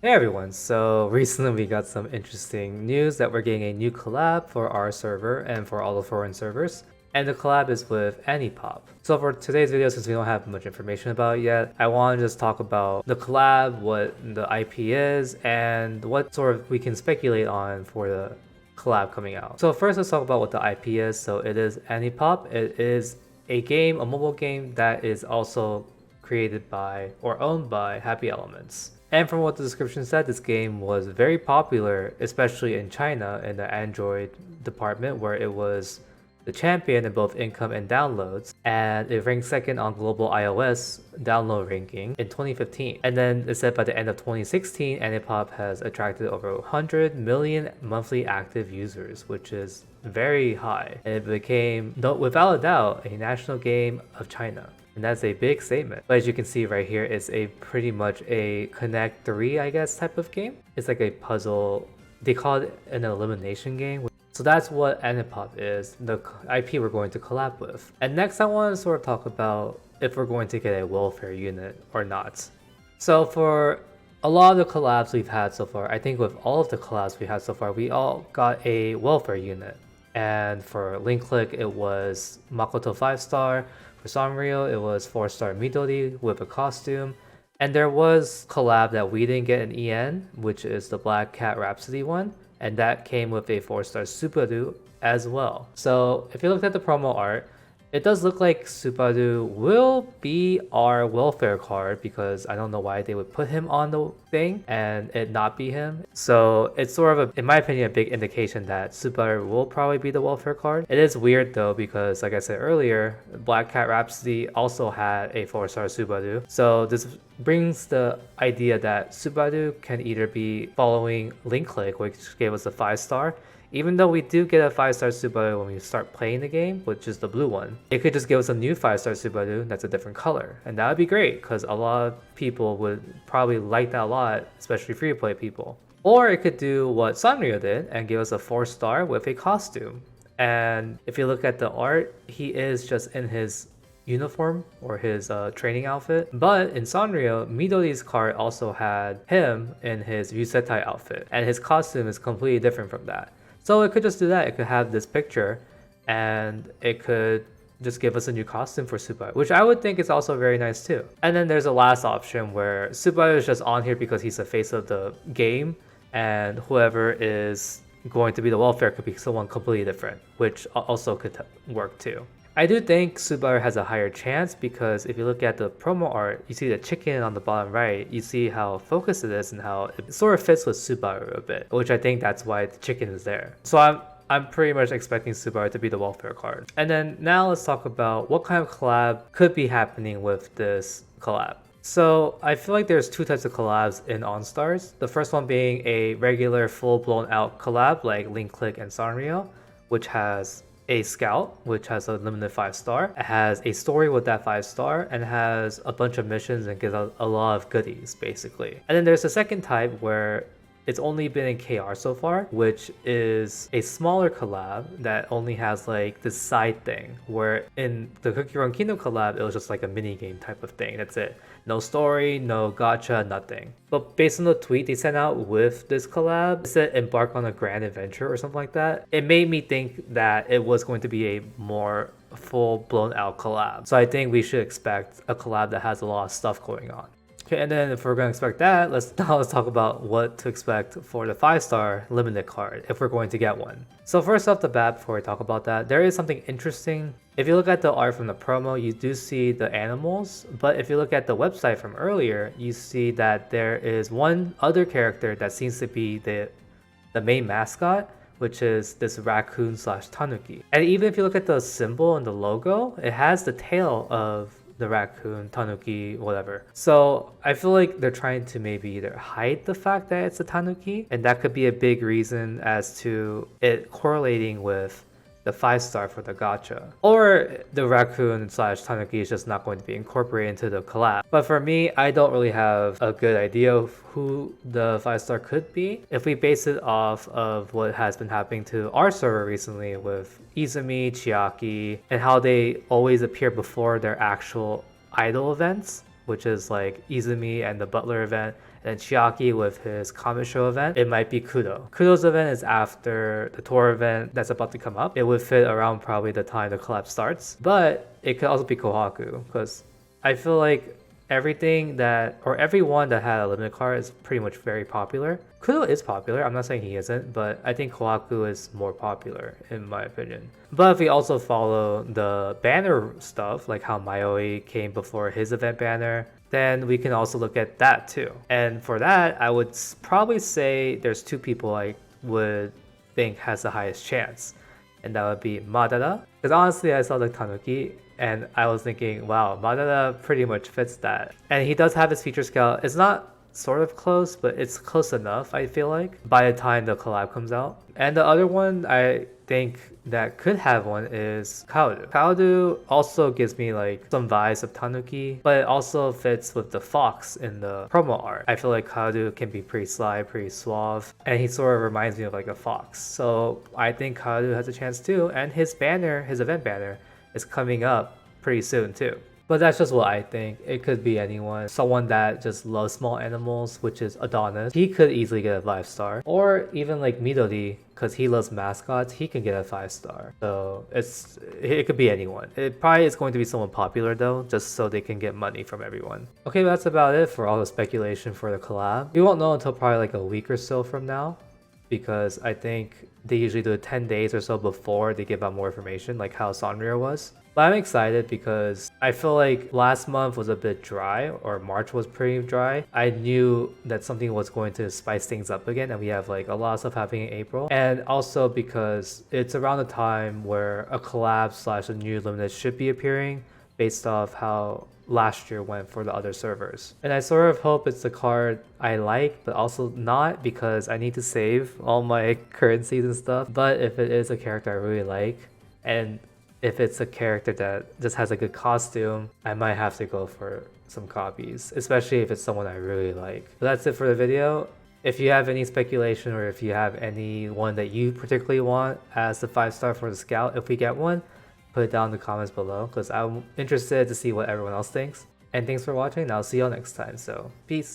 Hey everyone, so recently we got some interesting news that we're getting a new collab for our server and for all the foreign servers. And the collab is with Anipop. So for today's video, since we don't have much information about it yet, I want to just talk about the collab, what the IP is, and what sort of we can speculate on for the collab coming out. So first let's talk about what the IP is. So it is Anipop. It is a game, a mobile game that is also created by or owned by Happy Elements. And from what the description said, this game was very popular, especially in China in the Android department, where it was the champion in both income and downloads, and it ranked second on global iOS download ranking in 2015. And then it said by the end of 2016, Anipop has attracted over 100 million monthly active users, which is very high. And it became, without a doubt, a national game of China. And that's a big statement. But as you can see right here, it's a pretty much a Connect 3, I guess, type of game. It's like a puzzle. They call it an elimination game. So that's what Anipop is, the IP we're going to collab with. And next I want to sort of talk about if we're going to get a welfare unit or not. So for a lot of the collabs we've had so far, I think with all of the collabs we had so far, we all got a welfare unit. And for Link Click, it was Makoto 5-star. For Sanrio, it was 4-star Midori with a costume. And there was collab that we didn't get an EN, which is the Black Cat Rhapsody one. And that came with a 4-star Subaru as well. So if you looked at the promo art, it does look like Subaru will be our welfare card, because I don't know why they would put him on the thing and it not be him. So it's sort of, in my opinion, a big indication that Subaru will probably be the welfare card. It is weird though, because like I said earlier, Black Cat Rhapsody also had a 4-star Subaru. So this brings the idea that Subaru can either be following Link Click, which gave us a 5-star, even though we do get a 5-star Subaru when we start playing the game, which is the blue one. It could just give us a new 5-star Subaru that's a different color. And that would be great, because a lot of people would probably like that a lot, especially free-to-play people. Or it could do what Sanrio did and give us a 4-star with a costume. And if you look at the art, he is just in his uniform or his training outfit. But in Sanrio, Midori's card also had him in his Yusetai outfit. And his costume is completely different from that. So it could just do that. It could have this picture and it could just give us a new costume for Subaru, which I would think is also very nice too. And then there's a last option where Subaru is just on here because he's the face of the game, and whoever is going to be the welfare could be someone completely different, which also could work too. I do think Subaru has a higher chance, because if you look at the promo art, you see the chicken on the bottom right, you see how focused it is and how it sort of fits with Subaru a bit, which I think that's why the chicken is there. So I'm pretty much expecting Subaru to be the welfare card. And then now let's talk about what kind of collab could be happening with this collab. So I feel like there's two types of collabs in Enstars. The first one being a regular full-blown out collab like Link Click and Sanrio, which has a scout, which has a limited 5-star. It has a story with that 5-star and has a bunch of missions and gives a lot of goodies basically. And then there's a second type where it's only been in KR so far, which is a smaller collab that only has like this side thing, where in the Cookie Run Kingdom collab, it was just like a mini game type of thing. That's it. No story, no gacha, nothing. But based on the tweet they sent out with this collab, it said embark on a grand adventure or something like that. It made me think that it was going to be a more full-blown out collab. So I think we should expect a collab that has a lot of stuff going on. Okay, and then if we're going to expect that, let's talk about what to expect for the 5-star limited card, if we're going to get one. So first off the bat, before we talk about that, there is something interesting. If you look at the art from the promo, you do see the animals, but if you look at the website from earlier, you see that there is one other character that seems to be the main mascot, which is this raccoon slash tanuki. And even if you look at the symbol and the logo, it has the tail of the raccoon, tanuki, whatever. So I feel like they're trying to maybe either hide the fact that it's a tanuki, and that could be a big reason as to it correlating with the 5-star for the gacha. Or the raccoon slash tanuki is just not going to be incorporated into the collab. But for me, I don't really have a good idea of who the 5-star could be. If we base it off of what has been happening to our server recently with Izumi, Chiaki, and how they always appear before their actual idol events, which is like Izumi and the Butler event, Then Chiaki with his Comet Show event, it might be Kudo. Kudo's event is after the tour event that's about to come up. It would fit around probably the time the collab starts, but it could also be Kohaku because I feel like everything that, or everyone that had a limited card is pretty much very popular. Kudo is popular, I'm not saying he isn't, but I think Kohaku is more popular in my opinion. But if we also follow the banner stuff, like how Mayoi came before his event banner, then we can also look at that too. And for that, I would probably say there's two people I would think has the highest chance. And that would be Madara. Because honestly, I saw the Tanuki and I was thinking, wow, Madara pretty much fits that. And he does have his feature scale. It's not sort of close, but it's close enough, I feel like, by the time the collab comes out. And the other one I think that could have one is Kaoru. Kaoru also gives me like some vibes of Tanuki, but it also fits with the fox in the promo art. I feel like Kaoru can be pretty sly, pretty suave, and he sort of reminds me of like a fox. So I think Kaoru has a chance too, and his banner, his event banner, is coming up pretty soon too. But that's just what I think. It could be anyone. Someone that just loves small animals, which is Adonis. He could easily get a 5-star. Or even like Midori, because he loves mascots, he can get a 5-star. So it could be anyone. It probably is going to be someone popular though, just so they can get money from everyone. Okay, that's about it for all the speculation for the collab. We won't know until probably like a week or so from now, because I think they usually do it 10 days or so before they give out more information, like how Sanrio was. But I'm excited because I feel like last month was a bit dry, or March was pretty dry. I knew that something was going to spice things up again, and we have like a lot of stuff happening in April. And also because it's around the time where a collab / a new limited should be appearing based off how last year went for the other servers. And I sort of hope it's the card I like, but also not, because I need to save all my currencies and stuff. But if it is a character I really like, and if it's a character that just has a good costume, I might have to go for some copies, especially if it's someone I really like. But that's it for the video. If you have any speculation, or if you have anyone that you particularly want as the 5-star for the scout, if we get one, put it down in the comments below, because I'm interested to see what everyone else thinks. And thanks for watching, and I'll see y'all next time. So peace.